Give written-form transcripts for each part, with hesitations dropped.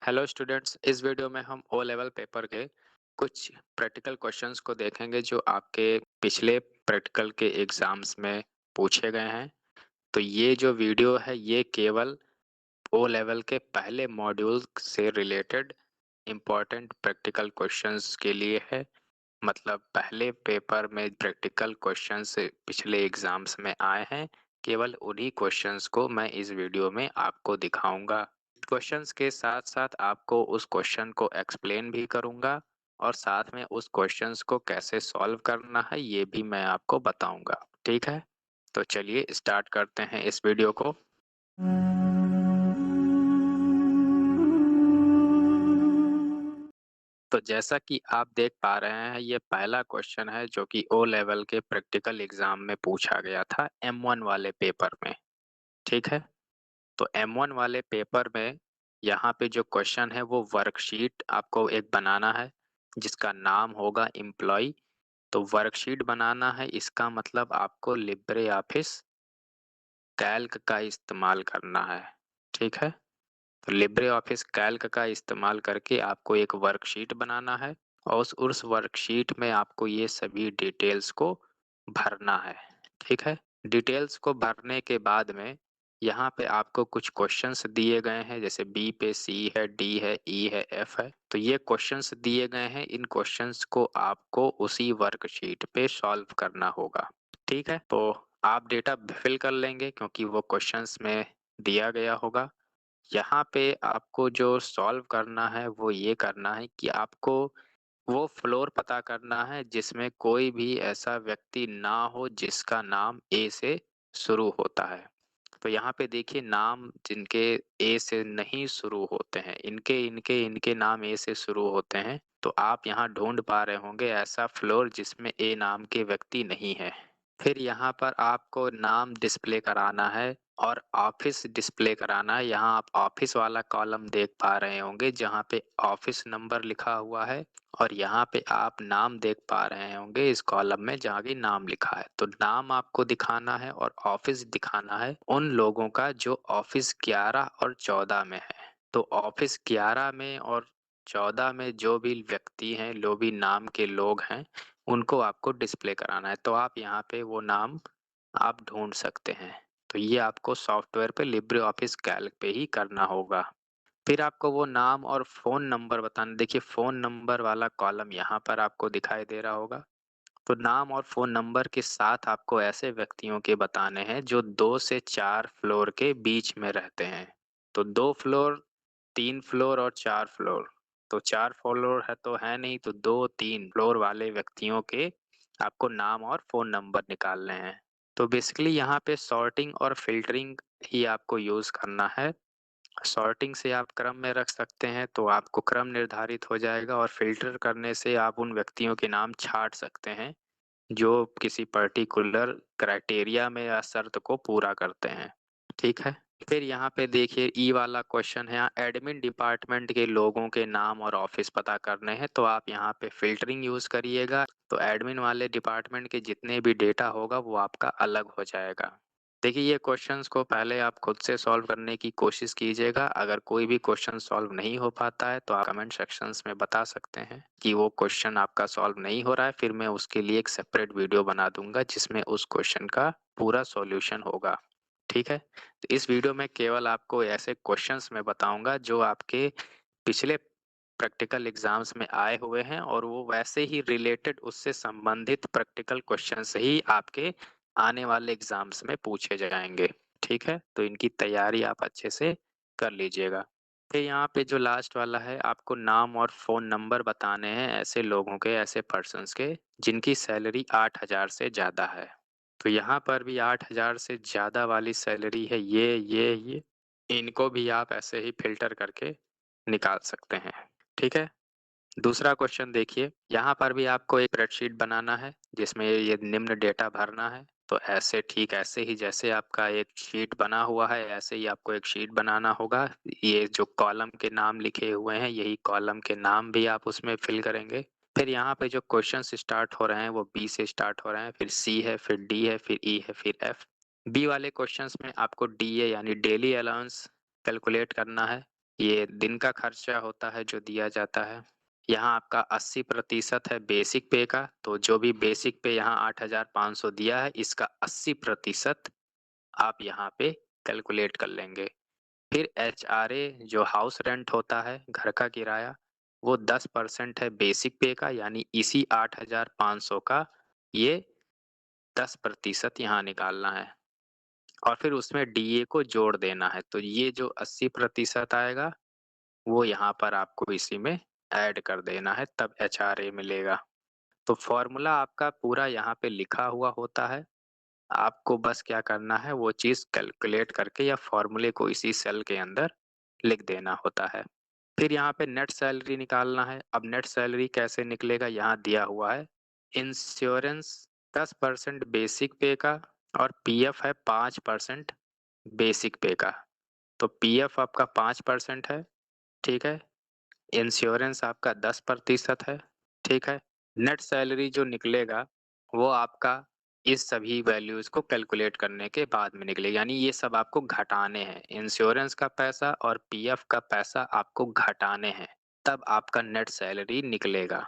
Hello students, इस video में हम ओ लेवल पेपर के कुछ प्रैक्टिकल क्वेश्चंस को देखेंगे जो आपके पिछले प्रैक्टिकल के एग्जाम्स में पूछे गए हैं। तो ये जो वीडियो है ये केवल ओ लेवल के पहले मॉड्यूल से रिलेटेड इम्पोर्टेंट प्रैक्टिकल क्वेश्चंस के लिए है। मतलब पहले पेपर में प्रैक्टिकल क्वेश्चंस पिछले एग्जाम्स में आए हैं, केवल उन्हीं क्वेश्चंस को मैं इस वीडियो में आपको दिखाऊंगा। क्वेश्चंस के साथ साथ आपको उस क्वेश्चन को एक्सप्लेन भी करूंगा और साथ में उस क्वेश्चंस को कैसे सॉल्व करना है ये भी मैं आपको बताऊंगा। ठीक है, तो चलिए स्टार्ट करते हैं इस वीडियो को। तो जैसा कि आप देख पा रहे हैं, ये पहला क्वेश्चन है जो कि ओ लेवल के प्रैक्टिकल एग्जाम में पूछा गया था M1 वाले पेपर में। ठीक है, तो M1 वाले पेपर में यहाँ पे जो क्वेश्चन है वो वर्कशीट आपको एक बनाना है जिसका नाम होगा एम्प्लॉय। तो वर्कशीट बनाना है, इसका मतलब आपको लिब्रे ऑफिस कैल्क का इस्तेमाल करना है। ठीक है, तो लिब्रे ऑफिस कैल्क का इस्तेमाल करके आपको एक वर्कशीट बनाना है और उस वर्कशीट में आपको ये सभी डिटेल्स को भरना है। ठीक है, डिटेल्स को भरने के बाद में यहाँ पे आपको कुछ क्वेश्चंस दिए गए हैं, जैसे बी पे सी है, डी है, ई है, एफ है। तो ये क्वेश्चंस दिए गए हैं, इन क्वेश्चंस को आपको उसी वर्कशीट पे सॉल्व करना होगा। ठीक है, तो आप डेटा फिल कर लेंगे क्योंकि वो क्वेश्चंस में दिया गया होगा। यहाँ पे आपको जो सॉल्व करना है वो ये करना है कि आपको वो फ्लोर पता करना है जिसमें कोई भी ऐसा व्यक्ति ना हो जिसका नाम ए से शुरू होता है। तो यहाँ पे देखिए, नाम जिनके ए से नहीं शुरू होते हैं, इनके इनके इनके नाम ए से शुरू होते हैं, तो आप यहाँ ढूंढ पा रहे होंगे ऐसा फ्लोर जिसमें ए नाम के व्यक्ति नहीं है। फिर यहाँ पर आपको नाम डिस्प्ले कराना है और ऑफिस डिस्प्ले कराना है। यहाँ आप ऑफिस वाला कॉलम देख पा रहे होंगे जहाँ पे ऑफिस नंबर लिखा हुआ है, और यहाँ पे आप नाम देख पा रहे होंगे इस कॉलम में जहाँ भी नाम लिखा है। तो नाम आपको दिखाना है और ऑफिस दिखाना है उन लोगों का जो ऑफिस 11 और 14 में है। तो ऑफिस 11 में और 14 में जो भी व्यक्ति हैं, जो भी नाम के लोग हैं, उनको आपको डिस्प्ले कराना है। तो आप यहाँ पे वो नाम आप ढूंढ सकते हैं। तो ये आपको सॉफ्टवेयर पे लिब्रे ऑफिस कैल्क पे ही करना होगा। फिर आपको वो नाम और फ़ोन नंबर बताना। देखिए, फ़ोन नंबर वाला कॉलम यहाँ पर आपको दिखाई दे रहा होगा। तो नाम और फ़ोन नंबर के साथ आपको ऐसे व्यक्तियों के बताने हैं जो 2 से 4 फ्लोर के बीच में रहते हैं। तो 2 फ्लोर, 3 फ्लोर और 4 फ्लोर। तो 4 फ्लोर है तो है नहीं, तो 2-3 फ्लोर वाले व्यक्तियों के आपको नाम और फ़ोन नंबर निकालने हैं। तो बेसिकली यहाँ पे सॉर्टिंग और फ़िल्टरिंग ही आपको यूज़ करना है। सॉर्टिंग से आप क्रम में रख सकते हैं तो आपको क्रम निर्धारित हो जाएगा, और फ़िल्टर करने से आप उन व्यक्तियों के नाम छाँट सकते हैं जो किसी पर्टिकुलर क्राइटेरिया में या शर्त को पूरा करते हैं। ठीक है? फिर यहाँ पे देखिए, ई वाला क्वेश्चन है, यहाँ एडमिन डिपार्टमेंट के लोगों के नाम और ऑफिस पता करने हैं। तो आप यहाँ पे फ़िल्टरिंग यूज़ करिएगा, तो एडमिन वाले डिपार्टमेंट के जितने भी डेटा होगा वो आपका अलग हो जाएगा। देखिए, ये क्वेश्चंस को पहले आप खुद से सॉल्व करने की कोशिश कीजिएगा। अगर कोई भी क्वेश्चन सॉल्व नहीं हो पाता है तो आप कमेंट सेक्शंस में बता सकते हैं कि वो क्वेश्चन आपका सॉल्व नहीं हो रहा है। फिर मैं उसके लिए एक सेपरेट वीडियो बना दूंगा जिसमें उस क्वेश्चन का पूरा सॉल्यूशन होगा। ठीक है, तो इस वीडियो में केवल आपको ऐसे क्वेश्चंस मैं बताऊंगा जो आपके पिछले प्रैक्टिकल एग्जाम्स में आए हुए हैं, और वो वैसे ही रिलेटेड, उससे संबंधित प्रैक्टिकल क्वेश्चंस ही आपके आने वाले एग्जाम्स में पूछे जाएंगे। ठीक है, तो इनकी तैयारी आप अच्छे से कर लीजिएगा। फिर यहाँ पे जो लास्ट वाला है, आपको नाम और फ़ोन नंबर बताने हैं ऐसे लोगों के, ऐसे पर्सन्स के जिनकी सैलरी 8,000 से ज़्यादा है। तो यहाँ पर भी 8,000 से ज़्यादा वाली सैलरी है ये, इनको भी आप ऐसे ही फ़िल्टर करके निकाल सकते हैं। ठीक है? दूसरा क्वेश्चन देखिए, यहाँ पर भी आपको एक स्प्रेडशीट बनाना है जिसमें ये निम्न डेटा भरना है। तो ऐसे, ठीक ऐसे ही जैसे आपका एक शीट बना हुआ है ऐसे ही आपको एक शीट बनाना होगा। ये जो कॉलम के नाम लिखे हुए हैं यही कॉलम के नाम भी आप उसमें फिल करेंगे। फिर यहाँ पे जो क्वेश्चंस स्टार्ट हो रहे हैं वो बी से स्टार्ट हो रहे हैं, फिर सी है, फिर डी है, फिर ई है, फिर एफ। बी वाले क्वेश्चंस में आपको डीए यानी डेली अलाउंस कैलकुलेट करना है। ये दिन का खर्चा होता है जो दिया जाता है। यहाँ आपका 80% है बेसिक पे का, तो जो भी बेसिक पे यहाँ 8,500 दिया है, इसका 80% आप यहाँ पे कैलकुलेट कर लेंगे। फिर एचआरए जो हाउस रेंट होता है, घर का किराया, वो 10% है बेसिक पे का, यानी इसी 8,500 का ये 10% यहाँ निकालना है और फिर उसमें डीए को जोड़ देना है। तो ये जो 80% आएगा, वो यहाँ पर आपको इसी में ऐड कर देना है, तब एचआरए मिलेगा। तो फॉर्मूला आपका पूरा यहाँ पे लिखा हुआ होता है। आपको बस क्या करना है, वो चीज़ कैलकुलेट करके या फॉर्मूले को इसी सेल के अंदर लिख देना होता है। फिर यहाँ पे नेट सैलरी निकालना है। अब नेट सैलरी कैसे निकलेगा, यहाँ दिया हुआ है। इंश्योरेंस 10% बेसिक पे का और पीएफ है 5% बेसिक पे का। तो पीएफ आपका 5% है, ठीक है। इंश्योरेंस आपका 10% है, ठीक है। नेट सैलरी जो निकलेगा, वो आपका इस सभी वैल्यूज़ को कैलकुलेट करने के बाद में निकलेगा, यानी ये सब आपको घटाने हैं। इंश्योरेंस का पैसा और पीएफ का पैसा आपको घटाने हैं, तब आपका नेट सैलरी निकलेगा।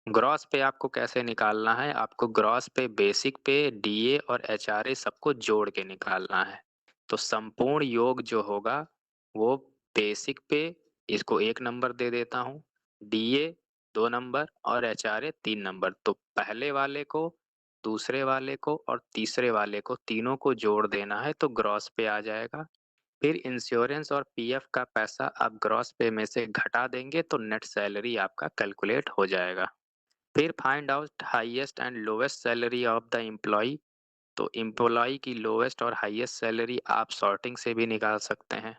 ग्रॉस पे आपको कैसे निकालना है, आपको ग्रॉस पे, बेसिक पे, डीए और एचआरए सबको जोड़ के निकालना है। तो संपूर्ण योग जो होगा, वो बेसिक पे, इसको 1 नंबर दे देता हूँ, डीए 2 नंबर और एचआरए 3 नंबर। तो पहले वाले को, दूसरे वाले को और तीसरे वाले को, तीनों को जोड़ देना है, तो ग्रॉस पे आ जाएगा। फिर इंश्योरेंस और पीएफ का पैसा आप ग्रॉस पे में से घटा देंगे, तो नेट सैलरी आपका कैलकुलेट हो जाएगा। फिर find out highest and lowest salary of the employ. तो एम्प्लॉय की लोएस्ट और हाईएस्ट सैलरी आप सॉर्टिंग से भी निकाल सकते हैं।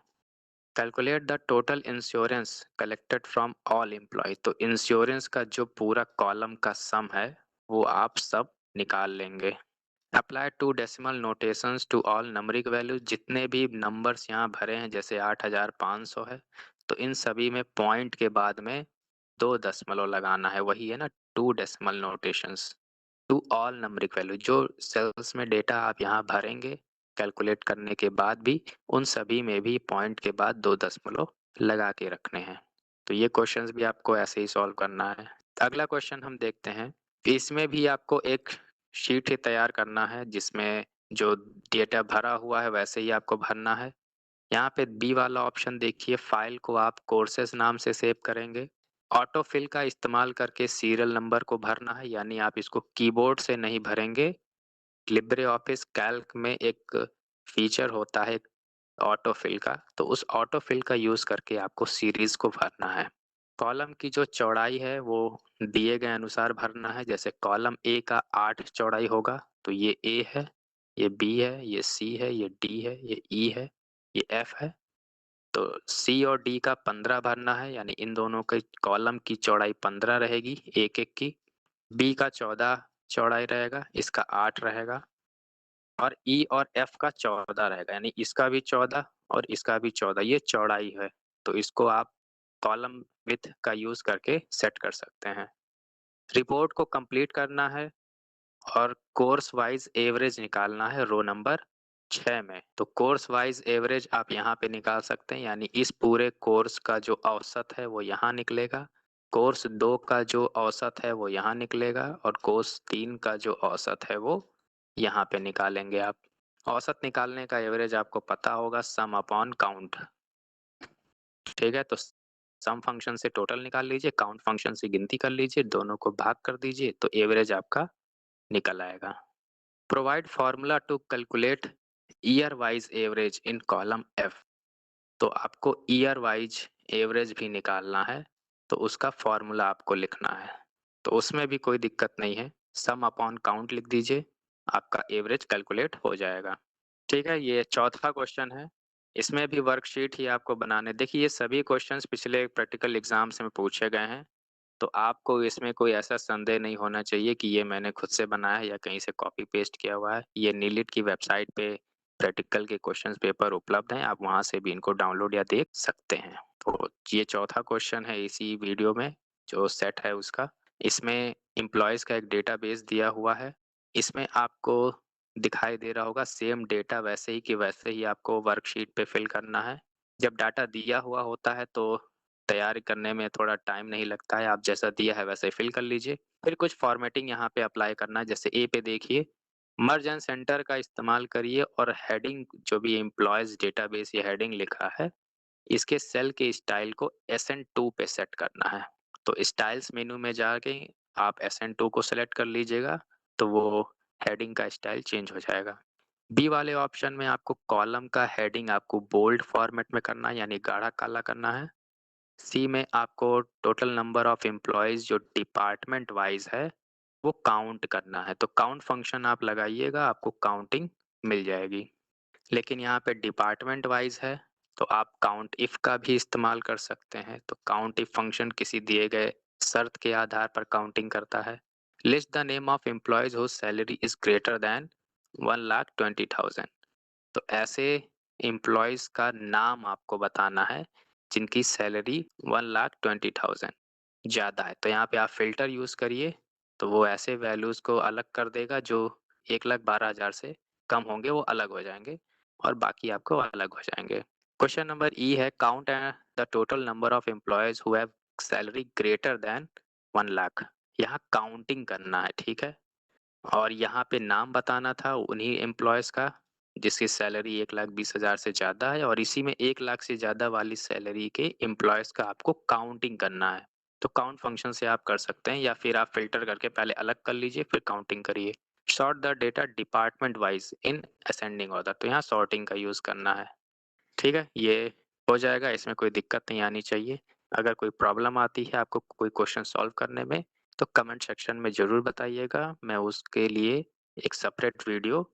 Calculate the total insurance collected from all employ. तो इंश्योरेंस का जो पूरा कॉलम का सम है, वो आप सब निकाल लेंगे। Apply to decimal notations to all numeric values. जितने भी नंबर्स यहाँ भरे हैं, जैसे 8,500 है, तो इन सभी में पॉइंट के बाद में 2 दशमलव लगाना है। वही है ना, 2 decimal notations to all numeric value. जो सेल्स में डेटा आप यहाँ भरेंगे कैलकुलेट करने के बाद भी, उन सभी में भी पॉइंट के बाद 2 दशमलव लगा के रखने हैं। तो ये क्वेश्चंस भी आपको ऐसे ही सॉल्व करना है। अगला क्वेश्चन हम देखते हैं। इसमें भी आपको एक शीट ही तैयार करना है, जिसमें जो डेटा भरा हुआ है वैसे ही आपको भरना है। यहाँ पे बी वाला ऑप्शन देखिए, फाइल को आप कोर्सेज नाम से सेव करेंगे। ऑटो फिल का इस्तेमाल करके सीरियल नंबर को भरना है, यानी आप इसको कीबोर्ड से नहीं भरेंगे। लिब्रे ऑफिस कैल्क में एक फीचर होता है ऑटो फिल का, तो उस ऑटो फिल का यूज करके आपको सीरीज को भरना है। कॉलम की जो चौड़ाई है वो दिए गए अनुसार भरना है। जैसे कॉलम ए का 8 चौड़ाई होगा, तो ये ए है, ये बी है, ये सी है, ये डी है, ये ई है, ये एफ है। तो सी और डी का 15 भरना है, यानी इन दोनों के कॉलम की चौड़ाई 15 रहेगी एक एक की। बी का 14 चौड़ाई रहेगा, इसका 8 रहेगा और ई और एफ का 14 रहेगा, यानी इसका भी 14 और इसका भी 14। ये चौड़ाई है, तो इसको आप कॉलम विड्थ का यूज करके सेट कर सकते हैं। रिपोर्ट को कंप्लीट करना है और कोर्स वाइज एवरेज निकालना है रो नंबर 6 में। तो कोर्स वाइज एवरेज आप यहाँ पे निकाल सकते हैं, यानी इस पूरे कोर्स का जो औसत है वो यहाँ निकलेगा। कोर्स 2 का जो औसत है वो यहाँ निकलेगा और कोर्स 3 का जो औसत है वो यहाँ पे निकालेंगे आप। औसत निकालने का एवरेज आपको पता होगा, सम अपॉन काउंट। ठीक है, तो सम फंक्शन से टोटल निकाल लीजिए, काउंट फंक्शन से गिनती कर लीजिए, दोनों को भाग कर दीजिए, तो एवरेज आपका निकल आएगा। Provide formula to calculate year wise average in column F. तो आपको ईयर वाइज एवरेज भी निकालना है, तो उसका फॉर्मूला आपको लिखना है। तो उसमें भी कोई दिक्कत नहीं है, सम अपॉन काउंट लिख दीजिए, आपका एवरेज कैलकुलेट हो जाएगा। ठीक है, ये चौथा क्वेश्चन है। इसमें भी वर्कशीट ही आपको बनाने। देखिए, ये सभी क्वेश्चंस पिछले प्रैक्टिकल एग्जाम्स में पूछे गए हैं, तो आपको इसमें कोई ऐसा संदेह नहीं होना चाहिए कि ये मैंने खुद से बनाया है या कहीं से कॉपी पेस्ट किया हुआ है। ये नीलिट की वेबसाइट पे प्रैक्टिकल के क्वेश्चंस पेपर उपलब्ध हैं, आप वहाँ से भी इनको डाउनलोड या देख सकते हैं। तो ये चौथा क्वेश्चन है इसी वीडियो में, जो सेट है उसका। इसमें एम्प्लॉयज़ का एक डेटाबेस दिया हुआ है। इसमें आपको दिखाई दे रहा होगा सेम डेटा वैसे ही कि वैसे ही आपको वर्कशीट पे फिल करना है। जब डाटा दिया हुआ होता है तो तैयारी करने में थोड़ा टाइम नहीं लगता है, आप जैसा दिया है वैसे फिल कर लीजिए। फिर कुछ फॉर्मेटिंग यहाँ पे अप्लाई करना है, जैसे ए पे देखिए, मर्ज एंड सेंटर का इस्तेमाल करिए और हेडिंग जो भी एम्प्लॉयज़ डेटाबेस ये हेडिंग लिखा है, इसके सेल के स्टाइल को SN2 पे सेट करना है। तो स्टाइल्स मेनू में जाके आप SN2 को सेलेक्ट कर लीजिएगा, तो वो हेडिंग का स्टाइल चेंज हो जाएगा। बी वाले ऑप्शन में आपको कॉलम का हेडिंग आपको बोल्ड फॉर्मेट में करना है, यानी गाढ़ा काला करना है। सी में आपको टोटल नंबर ऑफ एम्प्लॉइज़ जो डिपार्टमेंट वाइज़ है, वो काउंट करना है। तो काउंट फंक्शन आप लगाइएगा, आपको काउंटिंग मिल जाएगी। लेकिन यहाँ पे डिपार्टमेंट वाइज़ है, तो आप काउंट इफ का भी इस्तेमाल कर सकते हैं। तो काउंट इफ फंक्शन किसी दिए गए शर्त के आधार पर काउंटिंग करता है। List the name of employees who's salary is greater than 1,20,000। तो ऐसे एम्प्लॉइज़ का नाम आपको बताना है, जिनकी सैलरी 1,20,000 ज़्यादा है। तो यहाँ पे आप फ़िल्टर यूज़ करिए, तो वो ऐसे वैल्यूज़ को अलग कर देगा जो 1,12,000 से कम होंगे, वो अलग हो जाएँगे और बाकी आपको अलग हो जाएँगे। क्वेश्चन नंबर ई है count the total number of employees who have salary greater than 1 lakh. यहाँ काउंटिंग करना है, ठीक है? और यहाँ पे नाम बताना था उन्हीं एम्प्लॉयज़ का, जिसकी सैलरी 1,20,000 से ज़्यादा है और इसी में 1 लाख से ज़्यादा वाली सैलरी के एम्प्लॉयज़ का आपको काउंटिंग करना है। तो काउंट फंक्शन से आप कर सकते हैं या फिर आप फ़िल्टर करके पहले अलग कर लीजिए, फिर काउंटिंग करिए। Sort the data department wise in ascending order, तो यहाँ सॉर्टिंग का यूज़ करना है। ठीक है? ये हो जाएगा, इसमें कोई दिक्कत नहीं आनी चाहिए। अगर कोई प्रॉब्लम आती है आपको कोई क्वेश्चन सॉल्व करने में, तो कमेंट सेक्शन में ज़रूर बताइएगा, मैं उसके लिए एक सेपरेट वीडियो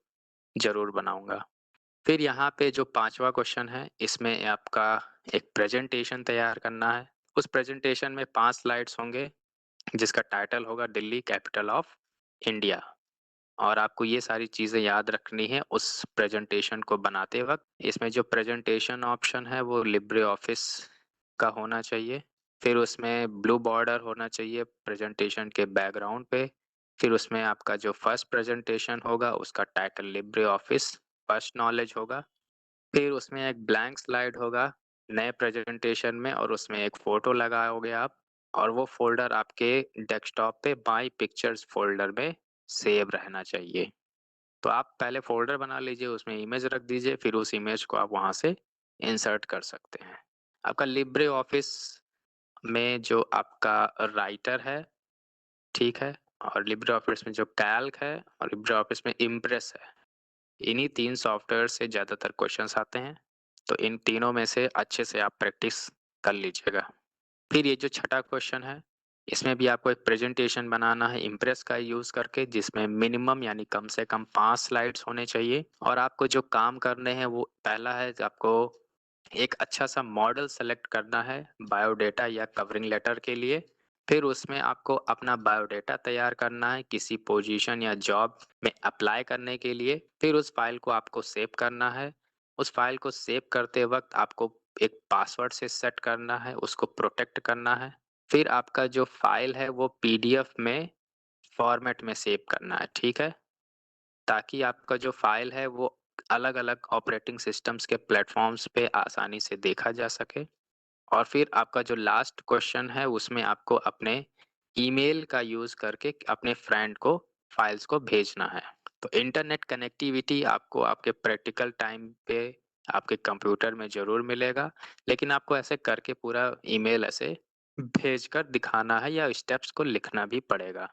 ज़रूर बनाऊँगा। फिर यहाँ पे जो 5वां क्वेश्चन है, इसमें आपका एक प्रेज़ेंटेशन तैयार करना है। उस प्रेज़ेंटेशन में 5 स्लाइड्स होंगे, जिसका टाइटल होगा दिल्ली कैपिटल ऑफ इंडिया। और आपको ये सारी चीज़ें याद रखनी है उस प्रेजेंटेशन को बनाते वक़्त। इसमें जो प्रेजेंटेशन ऑप्शन है वो लिब्रे ऑफिस का होना चाहिए। फिर उसमें ब्लू बॉर्डर होना चाहिए प्रेजेंटेशन के बैकग्राउंड पे। फिर उसमें आपका जो फर्स्ट प्रेजेंटेशन होगा उसका title Libre office first knowledge होगा। फिर उसमें एक ब्लैंक स्लाइड होगा नए प्रेजेंटेशन में और उसमें एक फ़ोटो लगाओगे आप और वो फ़ोल्डर आपके डेस्कटॉप पे माय पिक्चर्स फ़ोल्डर में सेव रहना चाहिए। तो आप पहले फ़ोल्डर बना लीजिए, उसमें इमेज रख दीजिए, फिर उस इमेज को आप वहाँ से इंसर्ट कर सकते हैं। आपका लिब्रे ऑफिस में जो आपका राइटर है, ठीक है? और लिब्रे ऑफिस में जो कैल्क है और लिब्रे ऑफिस में इम्प्रेस है, इन्हीं 3 सॉफ्टवेयर से ज़्यादातर क्वेश्चंस आते हैं। तो इन तीनों में से अच्छे से आप प्रैक्टिस कर लीजिएगा। फिर ये जो छठा क्वेश्चन है, इसमें भी आपको एक प्रेजेंटेशन बनाना है इम्प्रेस का यूज़ करके जिसमें मिनिमम यानी कम से कम 5 स्लाइड्स होने चाहिए और आपको जो काम करने हैं वो पहला है आपको एक अच्छा-सा मॉडल सेलेक्ट करना है बायोडाटा या कवरिंग लेटर के लिए। फिर उसमें आपको अपना बायोडाटा तैयार करना है किसी पोजीशन या जॉब में अप्लाई करने के लिए। फिर उस फाइल को आपको सेव करना है। उस फाइल को सेव करते वक़्त आपको एक पासवर्ड से सेट करना है, उसको प्रोटेक्ट करना है। फिर आपका जो फाइल है वो पीडीएफ में फॉर्मेट में सेव करना है, ठीक है? ताकि आपका जो फाइल है वो अलग-अलग ऑपरेटिंग सिस्टम्स के प्लेटफ़ॉर्म्स पे आसानी से देखा जा सके। और फिर आपका जो लास्ट क्वेश्चन है उसमें आपको अपने ईमेल का यूज़ करके अपने फ्रेंड को फाइल्स को भेजना है। तो इंटरनेट कनेक्टिविटी आपको आपके प्रैक्टिकल टाइम पे आपके कंप्यूटर में ज़रूर मिलेगा, लेकिन आपको ऐसे करके पूरा ईमेल ऐसे भेजकर दिखाना है या स्टेप्स को लिखना भी पड़ेगा।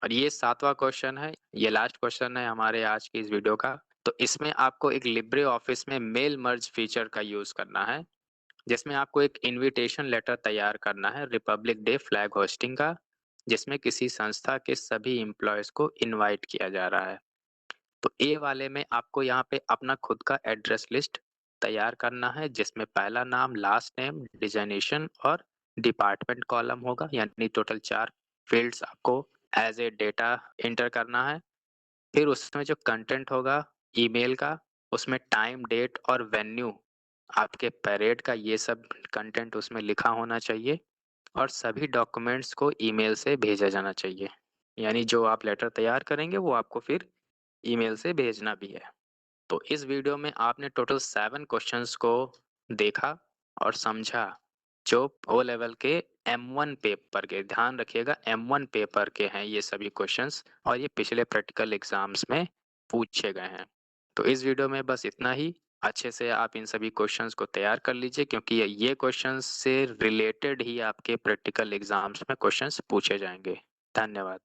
और ये 7वां क्वेश्चन है, ये लास्ट क्वेश्चन है हमारे आज की इस वीडियो का। तो इसमें आपको एक लिब्रे ऑफिस में मेल मर्ज फीचर का यूज़ करना है। जिसमें आपको एक इनविटेशन लेटर तैयार करना है रिपब्लिक डे फ्लैग होस्टिंग का, जिसमें किसी संस्था के सभी एम्प्लॉयज़ को इनवाइट किया जा रहा है। तो ए वाले में आपको यहाँ पे अपना खुद का एड्रेस लिस्ट तैयार करना है, जिसमें पहला नाम, लास्ट नेम, डिजिग्नेशन और डिपार्टमेंट कॉलम होगा, यानी टोटल 4 फील्ड्स आपको एज़ ए डेटा एंटर करना है। फिर उसमें जो कंटेंट होगा ईमेल का, उसमें टाइम, डेट और वेन्यू आपके परेड का ये सब कंटेंट उसमें लिखा होना चाहिए और सभी डॉक्यूमेंट्स को ईमेल से भेजा जाना चाहिए। यानी जो आप लेटर तैयार करेंगे वो आपको फिर ईमेल से भेजना भी है। तो इस वीडियो में आपने टोटल 7 क्वेश्चंस को देखा और समझा। जो ओ लेवल के M1 पेपर के, ध्यान रखिएगा M1 पेपर के हैं ये सभी क्वेश्चंस और ये पिछले प्रैक्टिकल एग्जाम्स में पूछे गए हैं। तो इस वीडियो में बस इतना ही। अच्छे से आप इन सभी क्वेश्चंस को तैयार कर लीजिए क्योंकि ये क्वेश्चंस से रिलेटेड ही आपके प्रैक्टिकल एग्जाम्स में क्वेश्चंस पूछे जाएंगे। धन्यवाद।